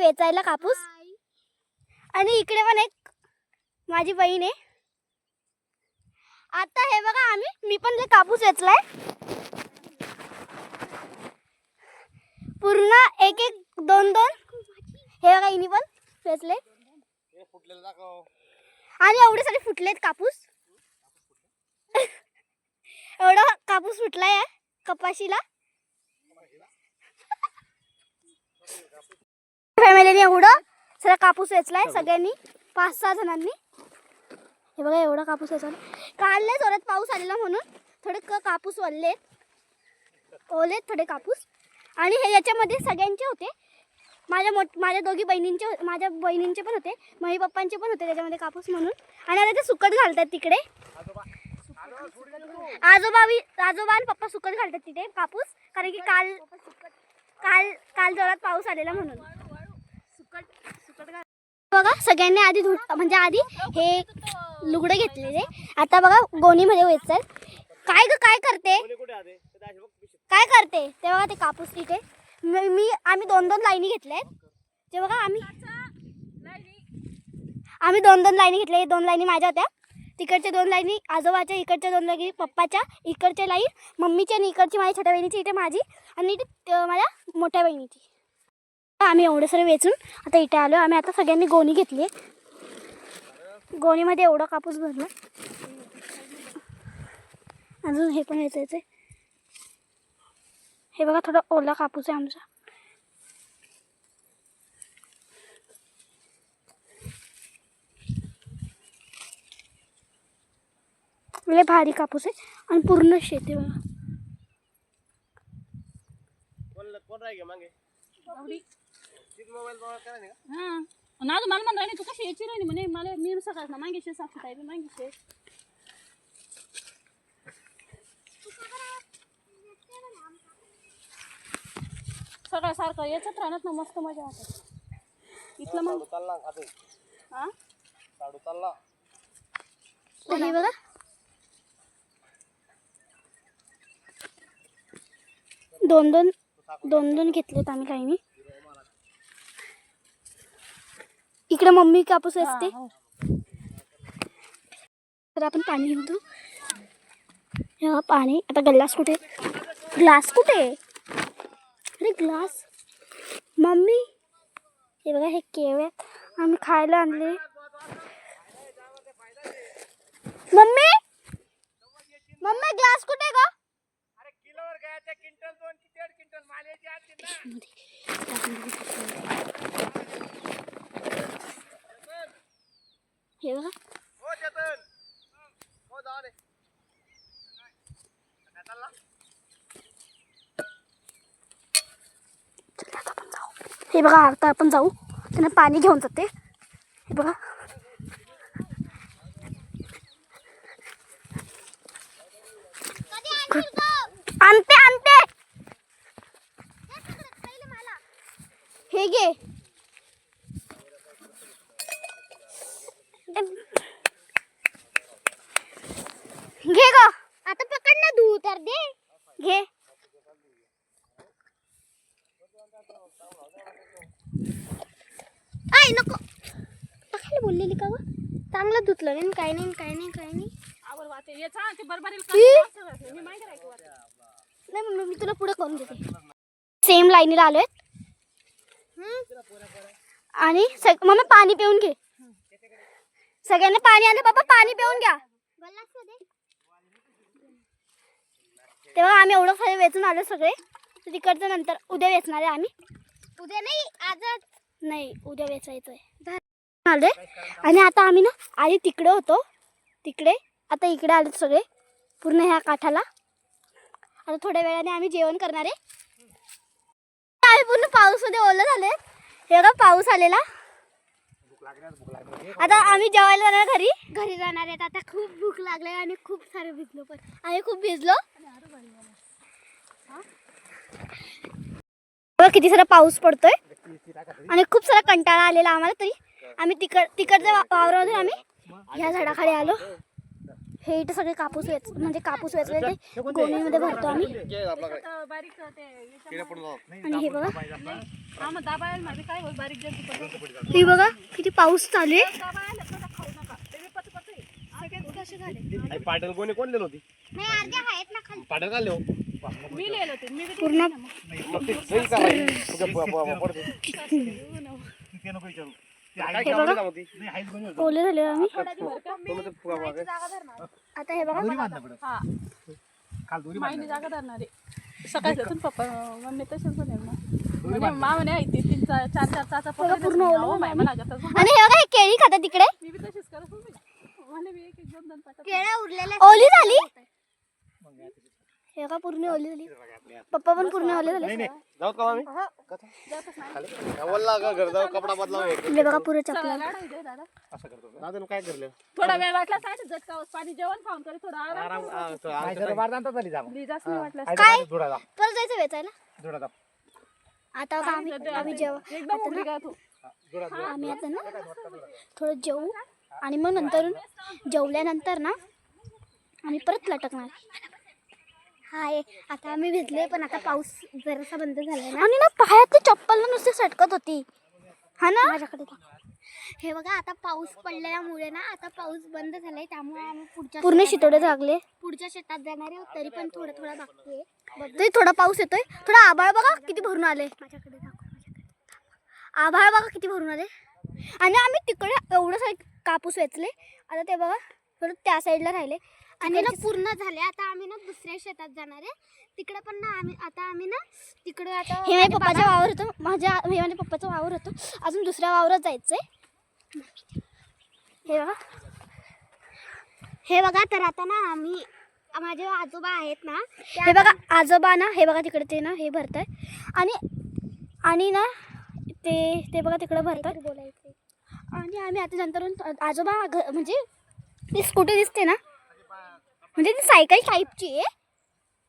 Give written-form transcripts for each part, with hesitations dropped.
वेचायला कापूस. आणि इकडे पण एक माझी बहीण आहे. आता हे बघा मी पण कापूस वेचलाय पूर्ण एक एक दोन दोन. हे बघा हिनी पण वेचले आणि एवढे सारे फुटलेत कापूस. एवढा कापूस फुटलाय कपाशीला. फॅमिलीने एवढं सगळं कापूस वेचलाय सगळ्यांनी 5-6 जणांनी. हे बघा एवढा कापूस वेचला. काल जोरात पाऊस आलेला म्हणून थोडे कापूस ओलेत थोडे कापूस. आणि हे याच्यामध्ये सगळ्यांचे होते. माझ्या दोघी बहिणींचे, माझ्या बहिणींचे पण होते, मम्मी पप्पांचे पण होते त्याच्यामध्ये कापूस म्हणून. आणि आता ते सुकत घालतात तिकडे. आजोबा आणि पप्पा सुकत घालतात तिथे कापूस, कारण की काल जोरात पाऊस आलेला म्हणून. बघा सगळ्यांनी आधी आधी हे लुगडे घेतलेले. आता बघा गोणीमध्ये वेचतात. काय करते ते बघा ते कापूस इथे. आम्ही 2-2 लाईनी घेतल्यात. ते बघा आम्ही 2-2 लाईनी घेतल्या. 2 लाईनी माझ्या होत्या, तिकडच्या 2 लाईनी आजोबाच्या, इकडच्या 2 लाईनी पप्पाच्या, इकडच्या लाईन मम्मीच्या आणि इकडची माझ्या छोट्या बहिणीची, इथे माझी आणि इथे माझ्या मोठ्या बहिणीची. आम्ही एवढे सारे वेचून आता इथे आलो. आम्ही आता सगळ्यांनी गोणी घेतली. गोणीमध्ये एवढा कापूस भरला. अजून हे पण वेचायचं. हे बघा थोडा ओला कापूस आहे आमचा. लय भारी कापूस आहे आणि पूर्ण शेत आहे बघा. मला म्हणा तू कशी यायची राहिली म्हणे. मला मी सकाळ ना मागेशे साफसफाई मागेशे. सगळं सारखं याच्यात राहणार ना, मस्त मजा होते इथलं. मग हे बघा दोन घेतलेत आम्ही लाईनी. इकडे मम्मी कापूस असते. तर आपण पाणी घेतो. हे पाणी. आता ग्लास कुठे अरे ग्लास मम्मी. हे बघा हे केळे आम्ही खायला आणले. मम्मी ग्लास कुठे ग? हे बघा हे बघा आता आपण जाऊ. त्यांना पाणी घेऊन जाते. हे बघा आणते हे घे. घे ग आता पकड ना. धू तर दे. घे. आई नको टाकायला बोललेली का ग? चांगलं धुतलं नाही. काय नाही. नाही मी तुला पुढे करून देते. सेम लाईनीला आलोय. आणि मम्मी पाणी पिऊन घे. सगळ्यांनी पाणी आणलं. बाबा पाणी पिऊन घ्या. तेव्हा आम्ही एवढं सारे वेचून आलो सगळे. तिकडचं नंतर उद्या वेचणार आहे आम्ही. उद्या नाही आजच नाही, उद्या वेचायचंय आलोय. आणि आता आम्ही ना आधी तिकडे होतो. तिकडे आता इकडे आलो सगळे पूर्ण ह्या काठाला. आता थोड्या वेळाने आम्ही जेवण करणार आहे. आम्ही पूर्ण पाऊसमध्ये ओलं झाले. हे बघा पाऊस आलेला. आता आम्ही जेवायला जाणार घरी जाणार आहेत. आता खूप भूक लागली आणि खूप सारे भिजलो पण. आम्ही खूप भिजलो. किती सारा पाऊस पडतोय आणि खूप सारा कंटाळा आलेला आम्हाला. तरी आम्ही तिकडच्या वावरामध्ये आम्ही ह्या झाडाखाली आलो. हे इथे सगळे कापूस म्हणजे कापूस वेचले ते गोणीमध्ये भरतो आम्ही. बारीक ते आणि हे बघा हा मग दाबायला माझे काय होईल बारीक जर हे बघा किती पाऊस चालू आहे. दाबायला थोडं खाऊ नका ते पत पत सगळ्यात कसे झाले पाटील कोणी कोण लिहिलं होती पाटील का लिहो मी लिहिलं होते मी पूर्ण ओले झाले आम्ही. आता हे बघा हा माहिती जागा धरणार आहे सकाळच्यातून पप्पा मम्मी तसेच बनेल ना म्हणजे मा म्हणे आई ते 3-4 चाचा पूर्ण ओलं माय मला जातात आणि हे बघा हे केळी खातात तिकडे. मी बी तशीच करत होते मला बी एक 2 पाटा केळ्या उरलेल्या ओली झाली. हे बघा पूर्ण ओली झाली. पप्पा पण पूर्ण ओले झाले. जाऊ का आम्ही घर जाऊ कपडा बदलाव हे बघा पुरं चपला. दादा असं करतो दादा काय करलं थोडा वेळ वाटला काय झटका पाणी जेवण खाऊन तरी थोडा आराम लिजाच नाही वाटलं काय परत जायचं वेचायला. आता बघा आम्ही एकदम उघडी का तू आम्ही आता ना थोडं जेवू आणि मग नंतर जेवल्यानंतर ना आम्ही परत लटकणार. हाय आता आम्ही भिजले पण आता पाऊस जरासा बंद झालाय ना. आणि ना पायात ते चप्पल नुसती सटकत होती हा ना माझ्याकडे. हे बघा आता पाऊस पडल्यामुळे ना आता पाऊस बंद झालाय त्यामुळे आम्ही पूर्ण शितोडे जागले पुढच्या शेतात जाणार आहे. तरी पण थोडा थोडा बाकी आहे. तरी थोडा पाऊस येतोय. थोडा आभाळ बघा किती भरून आले. माझ्याकडे आभाळ बघा किती भरून आले. आणि आम्ही तिकडे एवढं साईड कापूस वेचले. आता ते बघा थोडं त्या साईडला राहिले आणि ना पूर्ण झाले. आता आम्ही ना दुसऱ्या शेतात जाणार आहे तिकडे पण ना आम्ही ना तिकडे आता हे माझ्या पप्पाचं वावर होतं. माझ्या पप्पाचं वावर होतं. अजून दुसऱ्या वावरात जायचंय. हे बघा तर आता ना आम्ही माझे आजोबा आहेत ना हे बघा आजोबा ना हे बघा तिकडे ते ना हे भरत आहे आणि ना ते बघा तिकडे भरतात बोलायचं. आणि आम्ही आता नंतर आजोबा म्हणजे ती स्कूटी दिसते ना म्हणजे ती सायकल टाईपची आहे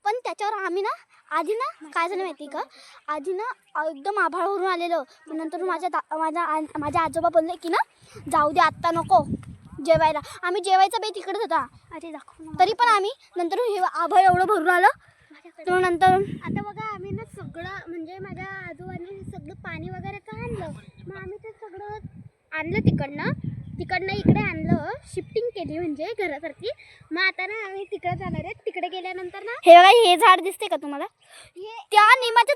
पण त्याच्यावर आम्ही ना आधी ना काय झालं माहिती का आधी ना एकदम आभाळवरून आलेलं. पण नंतर माझ्या आजोबा बोलले की ना जाऊ दे आत्ता नको जेवायला. आम्ही जेवायचा बेत तिकडेच होता अरे दाखव तरी पण आम्ही नंतर हे आभाळ एवढं भरून आलं तर नंतर आता बघा आम्ही ना सगळं म्हणजे माझ्या आजोबांनी सगळं पाणी वगैरे का आणलं. मग आम्ही ते सगळं आणलं तिकडनं इकडे आणलं शिफ्टिंग केली म्हणजे घरासारखी. मग आता ना आम्ही तिकडे जाणार आहे. तिकडे गेल्यानंतर ना हे बघा हे झाड दिसते का तुम्हाला त्या निमाच्या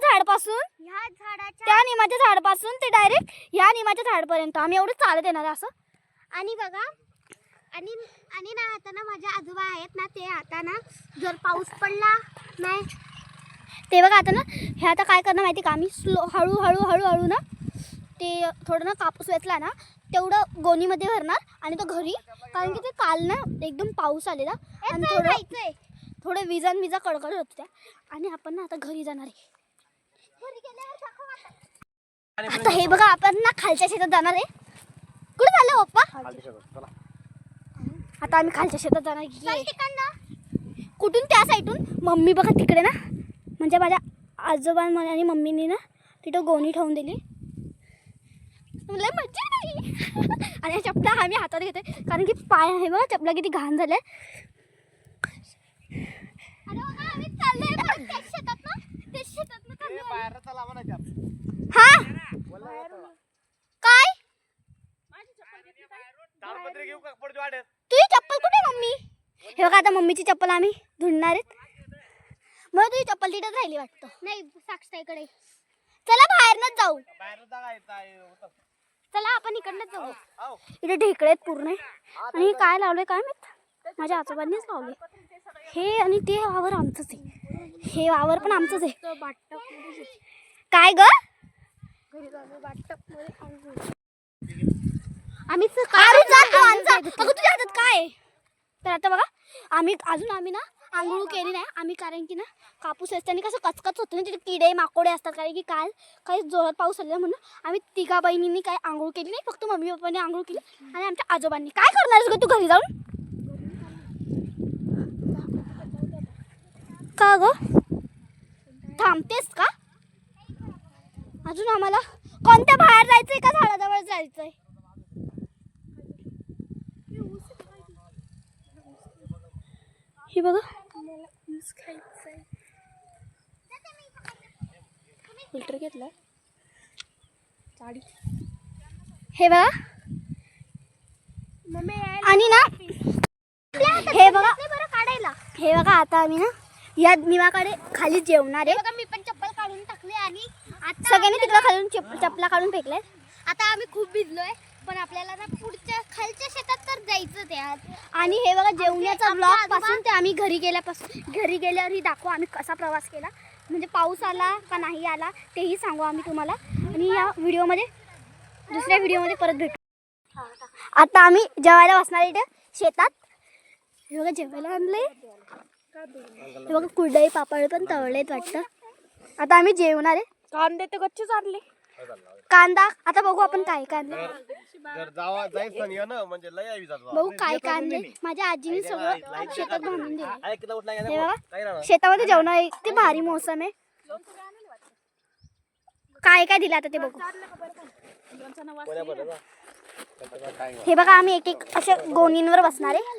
झाडापासून ते डायरेक्ट ह्या निमाच्या झाडपर्यंत आम्ही एवढं चालत येणार आहे असं. आणि बघा आणि ना आता ना माझे आजोबा आहेत ना ते आता ना जर पाऊस पडला नाही ते बघा आता ना हे आता काय करणार माहिती का आम्ही स्लो हळूहळू ना ते थोडं ना कापूस वेचला ना तेवढं गोणीमध्ये भरणार आणि तो घरी कारण की ते काल ना एकदम पाऊस आलेला आणि थोडं विजा कडकड होत त्या आणि आपण ना आता घरी जाणार आहे. आता हे बघा आपण ना खालच्या शेतात जाणार आहे. कुठे चाललं पप्पा आता आम्ही खालच्या शेतात जाणार आहे. कुठून त्या साईडून मम्मी बघा तिकडे ना म्हणजे माझ्या आजोबा आणि मम्मीनी ना तिथं गोणी ठेवून दिली. लय मज्जा नाही आणि चपला आम्ही हातात घेतोय कारण की पाय आहे बघा चपला किती घाण झालाय. हा काय तुझी चप्पल कुठे मम्मी. हे बघा आता मम्मीची चप्पल आम्ही धुणार आहेत. मग तुझी चप्पल तिथेच राहिली वाटतं नाही साक्षताईकडे. चला बाहेरनच जाऊ चला आपण इकडनंच जाऊ. इथे ढेकळे आहेत पूर्ण आणि काय लावलंय काय माहित माझ्या आजोबांनीच लावले. हे आणि ते वावर आमचंच आहे. हे वावर पण आमचंच आहे. काय ग आम्ही तुझ्या हातात काय. तर आता बघा आम्ही ना आंघोळ केली नाही आम्ही कारण की ना कापूस असताना कसं कचकच होतं ना तिथे किडे माकोडे असतात कारण की काल काही जोरात पाऊस आलेला म्हणून आम्ही तिघा बहिणींनी काही आंघोळ केली नाही फक्त मम्मी पप्पांनी आंघोळ केली आणि आमच्या आजोबांनी. काय करणारच ग तू घरी जाऊन का ग थांबतेस का अजून आम्हाला कोणत्या बाहेर जायचंय का झाडाजवळ जायचंय. हे बघा फिल्टर घेतला साडी. हे बघा आणि ना हे बघा काढायला. हे बघा आता आम्ही ना या निवाकडे खाली जेवणार आहे. बघा मी पण चप्पल काढून टाकली आणि आता सगळ्यांनी तिकडे खालून चपला काढून फेकले. आता आम्ही खूप भिजलोय पण आपल्याला ना पुढच्या खालच्या शेतात तर जायचं त्यात. आणि हे बघा जेवणाचा ब्लॉग पासून ते आम्ही घरी गेल्यावरही दाखवू आम्ही कसा प्रवास केला. म्हणजे पाऊस आला का नाही आला तेही सांगू आम्ही तुम्हाला. आणि या व्हिडिओमध्ये दुसऱ्या व्हिडिओमध्ये परत भेटू. आता आम्ही जेवायला बसणार इथे शेतात. हे बघा जेवायला आणले. हे बघा कुरडई पापड पण तळलेत वाटतं. आता आम्ही जेवणार आहे. कांदे तर गच्चीच आणले. कांदा आता बघू आपण काय कांदा बघू काय कांदे. माझ्या आजीने सगळं शेतात बांधून दिलं. हे बघा शेतामध्ये जेवण आहे. ते भारी मोसम आहे. काय काय दिलं आता ते बघू. हे बघा आम्ही एक एक अशा गोणींवर बसणार आहे.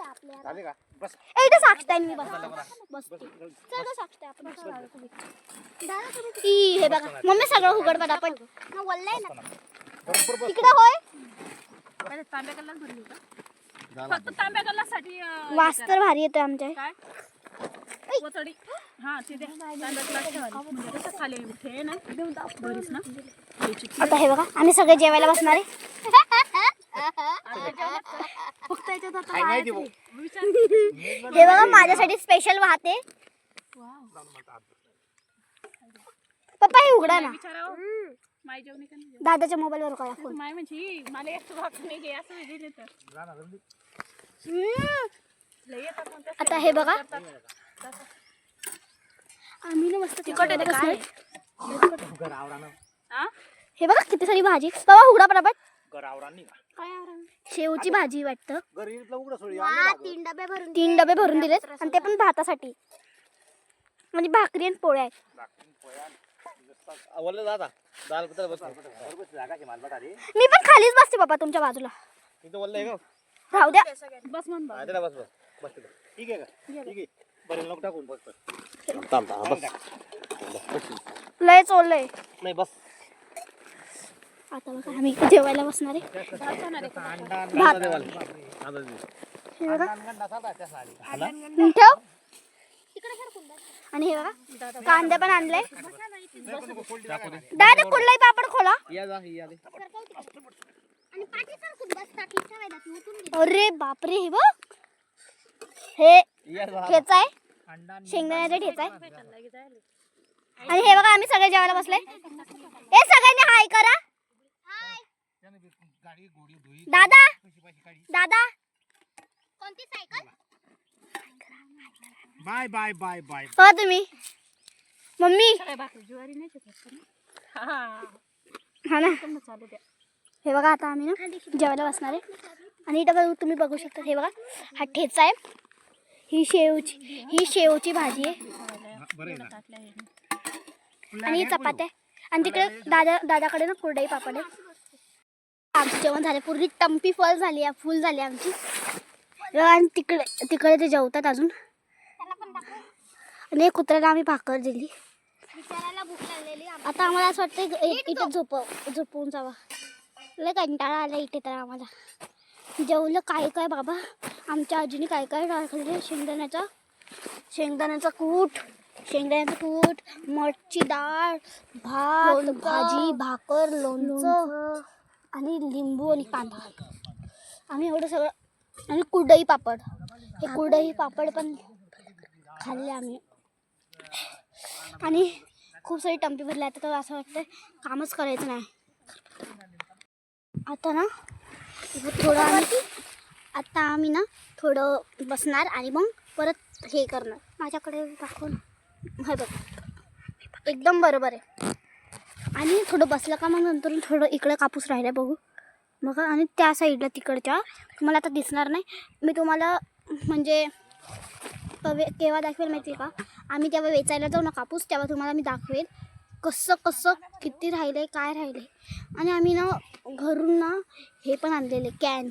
इथं साक्षताय मी बसते. हे बघा मम्मी सगळं उघड पडा पण वल्लय ना तिकडे होय. तांब्या कल्ला भरली का? फक्त तांब्या कल्लासाठी वास तर भारी येतोय आमच्या. काय कोथडी. हा ते द्या. तांब्या कल्ला ठेवायला म्हणजे कसं खाली ठे ना बरीच ना. आता हे बघा आम्ही सगळे जेवायला बसणार आहे. फक्त याच्यात आता हे बघा माझ्यासाठी स्पेशल वाहते. पप्पा हे उघडा ना. माय जेवणी का नाही. दादाच्या मोबाईल वर करा फोन. माय म्हणजे मला एक भाग नाही घे असं वेगळे तर लय येतात मग त्या. आता हे बघा आम्ही ना मस्त तिखट येते काय. हे बघा किती सारी भाजी. बाबा उघडा पटापट. शेवची भाजी वाटतं. 3 डबे भरून दिलेत आणि ते पण भातासाठी. म्हणजे भाकरी आणि पोळ्या आहेत. मी पण खालीच बसते बाबा तुमच्या बाजूला. राहू द्या. बस म्हण बा. लय चोरलंय. नाही बस आता बघा आम्ही जेवायला बसणार आहे. भात. हे बघा ठेव. आणि हे बघा कांदे पण आणले. दादा कुठलाही पापड खोला. अरे बापरे हे बघ हे ठेचा आहे. शेंगदाण्याचा ठेचा आहे. आणि हे बघा आम्ही सगळे जेवायला बसले. हे सगळ्यांनी हाय करा. दादा दादा कोणती cycle. Bye bye bye bye. हो तुम्ही मम्मी ज्वारी नाही हा ना. हे बघा आता आम्ही ना जेवायला बसणार आहे. आणि इथं तुम्ही बघू शकता. हे बघा हा ठेचा आहे. ही शेवची भाजी आहे. आणि ही चपाती आहे. आणि तिकडे दादाकडे ना कुरडई पापड आहे. आमचं जेवण झालं. पूर्ण टंपी फुल झाली आमची. आणि तिकडे ते जेवतात अजून. आणि कुत्र्याला आम्ही भाकर दिली. आता आम्हाला असं वाटतं इथे झोपवून जावा. लय कंटाळा आला इथे तर आम्हाला. जेवलं काय काय बाबा. आमच्या आजीने काय काय टाकले. शेंगदाण्याचा कूट, मटची डाळ, भात, भाजी, भाकर, लोणचं आणि लिंबू आणि कांदा. आम्ही एवढं सगळं. आणि कुरडई पापड. हे कुरडई पापड पण खाल्ले आम्ही. आणि खूप सारी टंपी भरली. आता तर असं वाटतं कामच करायचं नाही. आता आम्ही ना थोडं बसणार आणि मग परत हे करणार. माझ्याकडे दाखवून हे बघ एकदम बरोबर आहे. आणि थोडं बसलं का मग नंतर थोडं इकडे कापूस राहिला बघू बघा. आणि त्या साईडला तिकडच्या तुम्हाला आता दिसणार नाही. मी तुम्हाला म्हणजे केव्हा दाखवेल माहिती आहे का. आम्ही तेव्हा वेचायला जाऊ ना कापूस तेव्हा तुम्हाला मी दाखवेल कसं किती राहिले काय राहिले. आणि आम्ही ना घरून ना हे पण आणलेले कॅन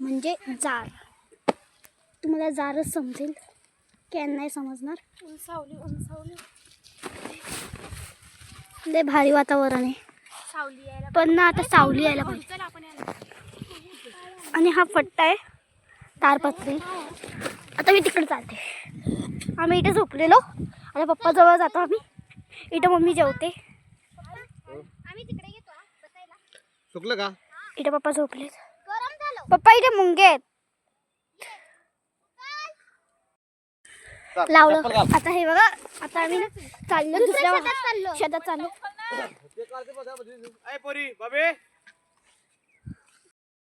म्हणजे जार. तुम्हाला जारच समजेल. कॅन नाही समजणार. उंचावली उंचावली लय भारी वातावरण आहे. सावली यायला पण ना आता सावली यायला पाहिजे. चल आपण यायला आणि हा फट्टा आहे तारपत्री. आता मी तिकडे चालते. आम्ही इथे झोपलेलो. आता पप्पा जवळ जातो आम्ही. इथं मम्मी जेवते. आम्ही तिकडे येतो बसायला. चुकलं का? इथं पप्पा झोपलेत. गरम झालं. पप्पा इथे मुंगे आहेत. लावलं. आता हे बघा. आता आम्ही ना चाललो दुसऱ्या शेतात चाललो.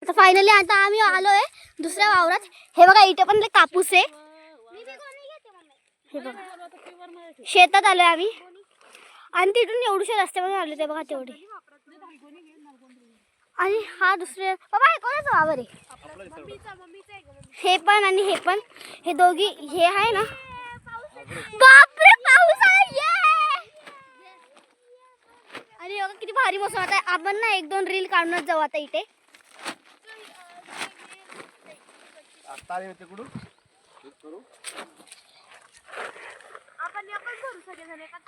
आता फायनली आता आम्ही आलोय दुसऱ्या वावरात. हे बघा इथे पण कापूस आहे. हे बघा शेतात आलोय आम्ही. आणि तिथून एवढूशे रस्त्यामध्ये आले ते बघा तेवढे. आणि हा दुसरे बाबा हे कोणाचा वावर आहे? हे पण आणि हे पण. हे दोघी हे आहे ना. बापरे पाऊस आहे. अरे बघा किती भारी मोसम. आता आपण ना 1-2 रील काढूनच जाऊ आता इथे.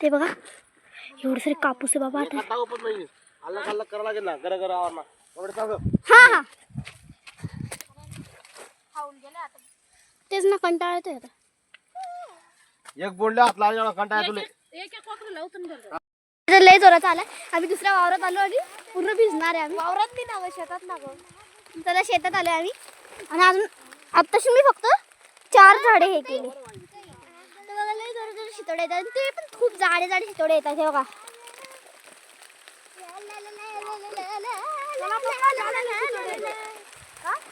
ते बघा एवढं सारे कापूस आहे बाबा. आता हा हा तेच ना कंटाळा येतोय आता. एक बोलले हात लावला कंटाळा तुले. एक कोकरू लावून बरं. आता लय जोरात आलाय. आम्ही दुसऱ्या वावरात आलो आणि पूर्ण भिजणार आहे आम्ही. वावरात बी नाव शेतात ना गं. त्याला शेतात आलोय आम्ही. आणि अजून आत्ताशी मी फक्त 4 झाडे हे केले. तर बघा लय जोरात जोरात शितोडे येतात. आणि ते पण खूप जाडे जाडे शितोडे येतात. हे बघा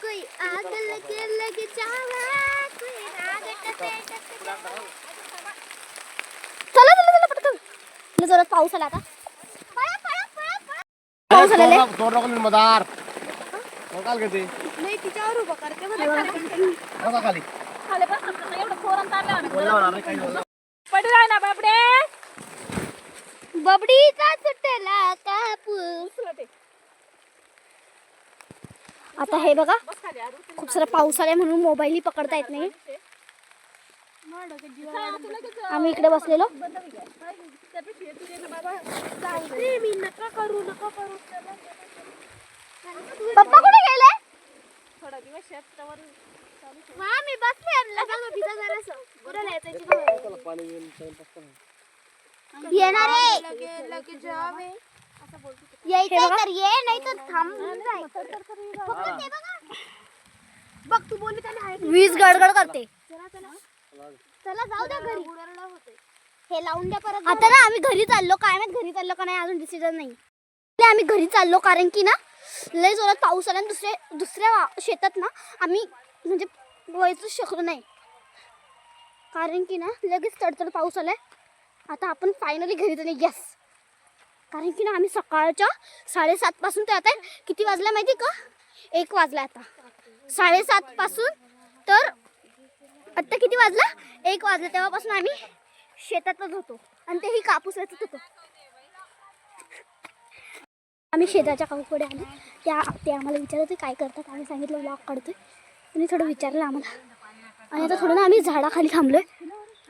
कोई आग लगे लगे जावा कोई राग टटे चला चला चला पटकन. लय जोरात पाऊस आला आता. पाऊस आलेला आहे. तोड नको मदार. काल घेते नाही तिच्यावर उभं करते बघा खाली. खाली बस ना, एवढं फोरन चाललं आम्ही. बोलणार नाही काही बोलणार. पडू राह ना बापडे. बबडीचा सुटला कापूस. आता हे बघा खूप सारा पाऊस आलाय म्हणून मोबाईल पकडता येत नाही. आम्ही इकडे बसलेलो. मी नका करू पप्पा कुठे गेले? थोडा दिवस शेतावर मी बसले लगा मग भिजा जरासं कुठे यायचं पाणी येऊन टाइमपास कर. येणार आहे. लगे लगे जावे यायचं तर ये नाही तर थांबून जाय. बघ तू बोलली त्याने वीज गडगड करते. चला जाऊ द्या घरी. हे लावून द्या परत. आता ना आम्ही घरी चाललो. काय माहित घरी चाललो का नाही अजून डिसिजन नाही. आम्ही घरी चाललो कारण की ना लय जोरात पाऊस आला. आणि दुसऱ्या शेतात ना आम्ही म्हणजे व्हायचंच शकलो नाही. कारण की ना लगेच तडतड पाऊस आलाय. आता आपण फायनली घरी चालले. यस. कारण की ना आम्ही सकाळच्या 7:30 पासून ते आता किती वाजल्या माहिती का? 1 वाजला आता. 7:30 पासून तर आत्ता किती वाजला? 1 वाजला. तेव्हापासून आम्ही शेतातच होतो. आणि तेही कापूस वेचत होतो. आम्ही शेताच्या काकूकडे आलो. ते आम्हाला विचारत होते काय करतात. आम्ही सांगितलं व्लॉग काढतोय. आणि थोडं विचारलं आम्हाला. आणि आता थोडं ना आम्ही झाडाखाली थांबलोय.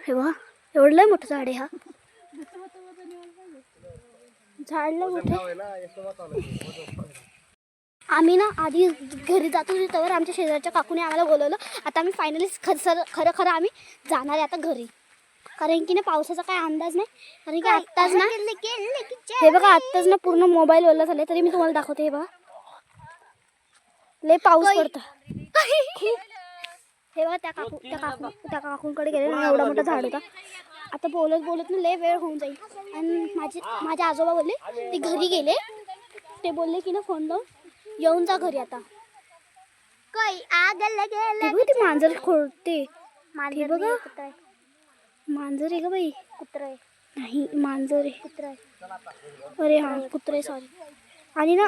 हे बघा एवढं लय मोठं झाड आहे. हा झाड लय मोठं. आम्ही ना आधी घरी जातो तेव्हा आमच्या शेजारच्या काकूने आम्हाला बोलवलं. आता आम्ही फायनली खरं आम्ही जाणार आहे आता घरी. कारण की ना पावसाचा काय अंदाज नाही. कारण की आत्ताच ना हे बघा आत्ताच ना पूर्ण मोबाईल ओला झाले. तरी मी तुम्हाला दाखवते. हे बघा लय पाऊस पडतो. हे बघा त्या काकूंकडे गेले ना एवढा मोठा झाड होता. आता बोलत ना लय वेळ होऊन जाईल. आणि माझे आजोबा बोलले ते घरी गेले. ते बोलले की ना फोन लावून येऊन जा घरी आता. कोई आग लगे ती मांजर खोडते. हे बघा मांजर आहे का बाई? कुत्रा आहे. नाही मांजर आहे. कुत्रा आहे. अरे हा कुत्रा आहे सॉरी. आणि ना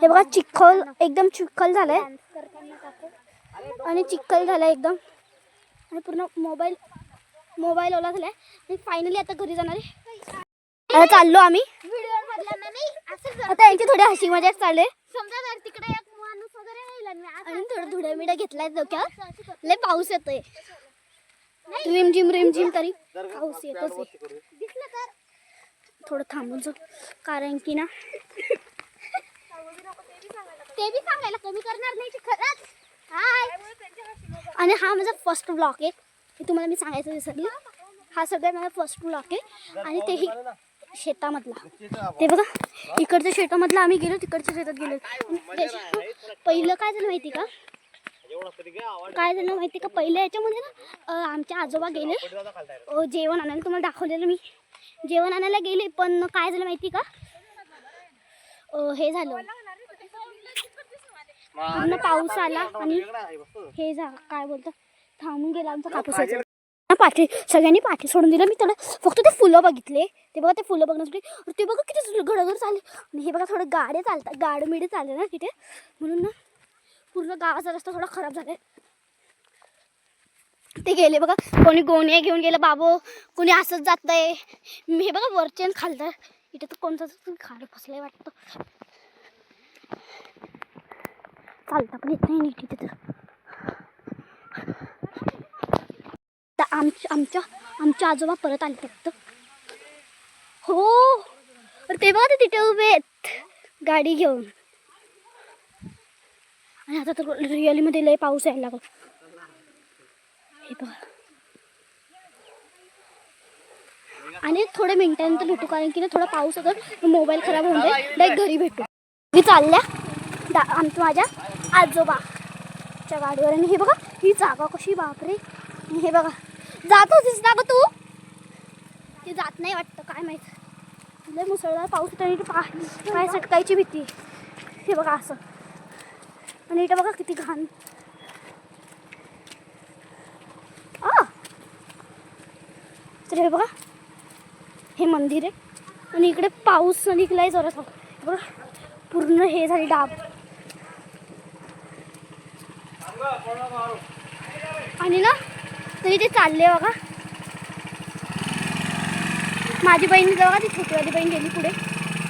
हे बघा चिखल एकदम चिखल झालाय. आणि चिखल झालाय एकदम. आणि पूर्ण मोबाईल ओला झालाय. आणि फायनली आता घरी जाणार आहे. आता चाललो आम्ही. व्हिडिओ मधला नाही असं आता यांची थोडी हसी मजाक चालले. समजा जर तिकडे एक माणूस वगैरे राहिला आणि आणि थोडं धुड्या मिड्या घेतलाय डोक्यावर. लय पाऊस येतोय. रिमझिम तरी पाऊस येतच आहे. दिसलं तर थोडं थांबून जाऊ कारण की ना ते बी सांगायला कमी करणार नाही की खरंच. हाय. आणि हा माझा फर्स्ट ब्लॉग आहे हे तुम्हाला मी सांगायचं विसरली. हा सगळ्यात माझा फर्स्ट ब्लॉग आहे आणि तेही शेतामधला. ते बघा इकडच्या शेतामधला आम्ही गेलो तिकडच्या शेतात गेलो. पहिलं काय झालं माहिती का पहिल्या याच्यामध्ये ना आमचे आजोबा गेले जेवण आणायला. तुम्हाला दाखवलेलं मी जेवण आणायला गेले पण काय झालं माहिती का हे झालं पूर्ण पाऊस आला आणि हे काय बोलतं थांबून गेला आमचा कापूस व्हायचा. पाठी सगळ्यांनी पाठी सोडून दिलं. मी त्याला फक्त ते फुलं बघितले. ते बघा ते फुलं बघण्यासाठी ते बघा किती घडघड चालले आणि हे बघा थोडं गाडे चालतात गाडमिडे चालले ना तिथे म्हणून ना पूर्ण गावाचा रस्ता थोडा खराब झालाय. ते गेले बघा कोणी गोण्या घेऊन गेलं बाबो कोणी असंच जातंय. मी हे बघा वरचे खालतं इथे तर कोणतं खाडं फसलंय वाटतं. चालता पण येत नाही नीट इथे तर आमच्या आजोबा परत आले फक्त. हो ते बघा ते तिथे उभे आहेत गाडी घेऊन. आणि आता तर रिअलीमध्ये लय पाऊस यायला लागला. हे बघा आणि थोड्या मिनिटांनंतर भेटू कारण की ना थोडा पाऊस होता मोबाईल खराब होऊन जाईल. डायरेक्ट घरी भेटू. मी चालल्या माझ्या आजोबाच्या गाडीवर. आणि हे बघा ही जागा कशी बापरे. हे बघा जात होतीस ना ग तू ती जात नाही वाटतं काय माहित. लय मुसळधार पाऊस होता आणि पाय सटकायची भीती. हे बघा असं आणि इथं बघा किती घाण. तर हे बघा हे मंदिर आहे आणि इकडे पाऊस निघलाय जोरात बघा पूर्ण हे झाली डाब. आणि ना तरी ते चालले बघा. माझी बहीण बघा ती छोटीवाली बहीण गेली पुढे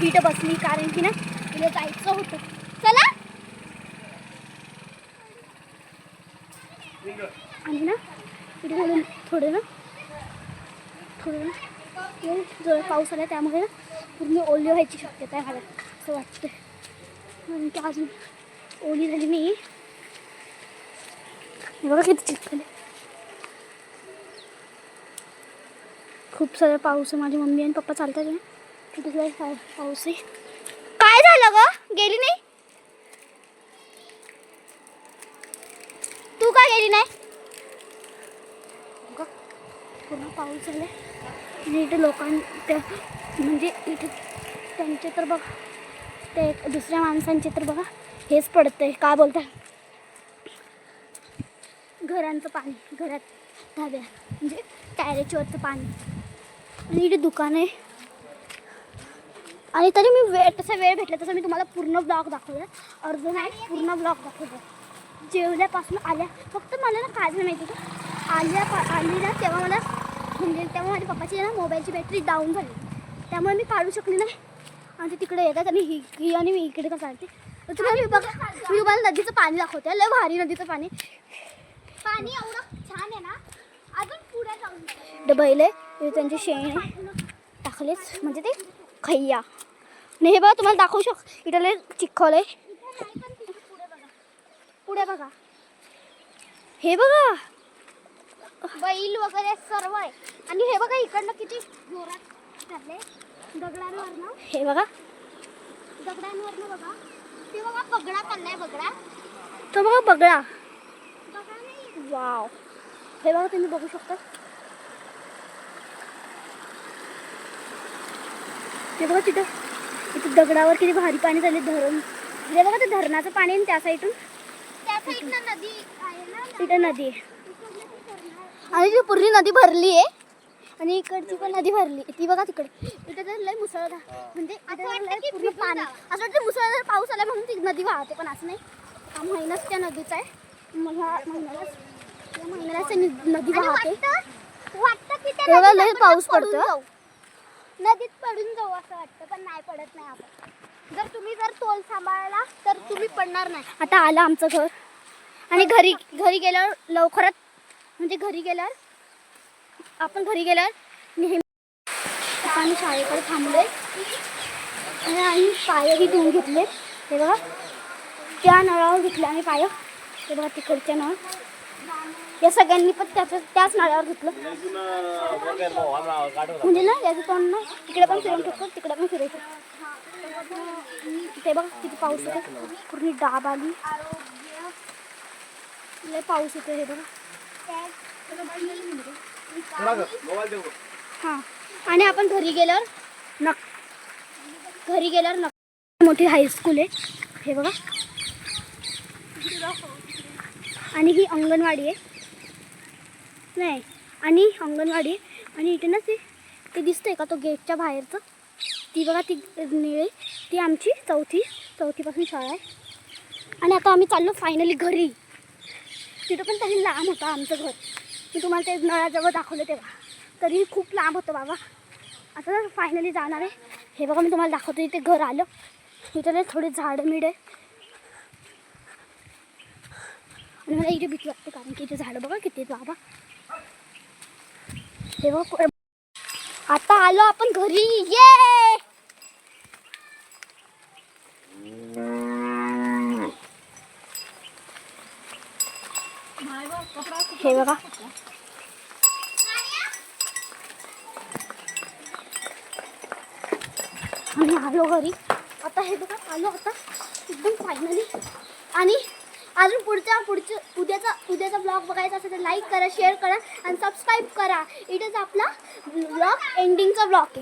इथं बसली कारण की ना तिला जायचं होतं. चला आणि ना इथे थोडं जर पाऊस आला त्यामुळे ना पूर्ण ओली व्हायची शक्यता आहे मला असं वाटतं. कारण की अजून ओली झाली नाही. बघा किती चिखल आहे. खूप सारा पाऊस आहे. माझी मम्मी आणि पप्पा चालतात ना तिथे पाऊस आहे. काय झालं ग गेली नाही तू का गेली नाही. पूर्ण पाऊस झाला आणि इथे म्हणजे इथे त्यांचे तर बघा ते दुसऱ्या माणसांचे तर बघा हेच पडतंय काय बोलतात घरांचं पाणी घरात धाब्या म्हणजे टॅरेसवरचं पाणी. आणि इथे दुकान आहे आणि तरी मी वेळ भेटला तसं मी तुम्हाला पूर्ण ब्लॉग दाखवला. अर्ध नाही पूर्ण ब्लॉग दाखवला. जेवल्यापासून आल्या फक्त मला ना काय झालं माहिती का आली ना तेव्हा मला म्हणजे तेव्हा माझ्या पप्पाची ना मोबाईलची बॅटरी डाऊन झाली त्यामुळे मी काढू शकली नाही. आणि ते तिकडे येतात आणि ही आणि मी इकडे का चालते. तुम्हाला मी तुम्हाला नदीचं पाणी दाखवते. लय भारी नदीचं पाणी एवढं छान आहे ना अजून पुढे जाऊन डबैले त्यांचे शेण टाकलेच म्हणजे ते खय्या. आणि हे बघा तुम्हाला दाखवू इथं लय चिखल आहे. पुढे बघा हे बघा बैल वगैरे सर्व आहे. आणि हे बघा इकडनं किती जोरात चालले दगडांवरनं. हे बघा दगडांवरनं बघा ते बघा बगडा चाललाय बगडा. तो बघा बगळा बघा नाही वाव. हे बघा तुम्ही बघू शकता. हे बघा तिथं दगडावर किती भारी पाणी झाले धरण. हे बघा ते धरणाचं पाणी आणि त्या साईडून नदी आहे ना इथं नदी आहे आणि ती पूर्ण नदी भरली आहे आणि इकडची पण नदी भरली ती बघा तिकडे. इथे तर लय मुसळधार म्हणजे पूर्ण पाणी असं वाटतं मुसळधार पाऊस आला म्हणून ती नदी वाहते पण असं नाही. हा महिनाच त्या नदीचा आहे. महिन्यालाच नदी वाहते. वाटतं की तेव्हा लय पाऊस पडतो. नदीत पडून जाऊ असं वाटतं पण नाही पडत नाही आपण. जर तुम्ही तोल सांभाळला तर तुम्ही पडणार नाही. आता आलं आमचं घर आणि घरी गेल्यावर लवकरात म्हणजे घरी गेल्यावर आपण घरी गेल्यावर नेहमी आता आम्ही शाळेकडे थांबलोय आणि आम्ही पायही धुवून घेतले. हे बघा त्या नळावर घेतले आम्ही पाय. हे बघा तिकडच्या नळ या सगळ्यांनी पण त्याच नळावर घेतलं. म्हणजे ना याचं तोंड ना तिकडे पण फिरवू शकतो तिकडे पण फिरवू शकतो. ते बघा किती पाऊस येतो पूर्ण डाब आली लय पाऊस येतो. हे बघा हां आणि आपण घरी गेल्यावर मोठी हायस्कूल आहे. हे बघा आणि ही अंगणवाडी आहे नाही आणि अंगणवाडी आहे आणि इथे ना ते दिसतंय का तो गेटच्या बाहेरचं ती बघा ती निळे ती आमची चौथीपासून शाळा आहे. आणि आता आम्ही चाललो फायनली घरी. तिथं पण तरी लांब होतं आमचं घर. मी तुम्हाला ते नळाजवळ दाखवलं तेव्हा तरी खूप लांब होतं बाबा. आता फायनली जाणार आहे. हे बघा मी तुम्हाला दाखवतो इथे घर आलं. इथं थोडे झाडं मिळ आहे आणि मला इथे भीती वाटते कारण की इथे झाडं बघा किती आहेत बाबा. हे बघा आता आलो आपण घरी. ये हे बघा आम्ही आलो घरी. आता हे बघा आलो आता एकदम फायनली. आणि अजून उद्याचा ब्लॉग बघायचा असेल तर लाईक करा शेअर करा आणि सबस्क्राईब करा. इथेच आपला ब्लॉग एंडिंगचा ब्लॉग आहे.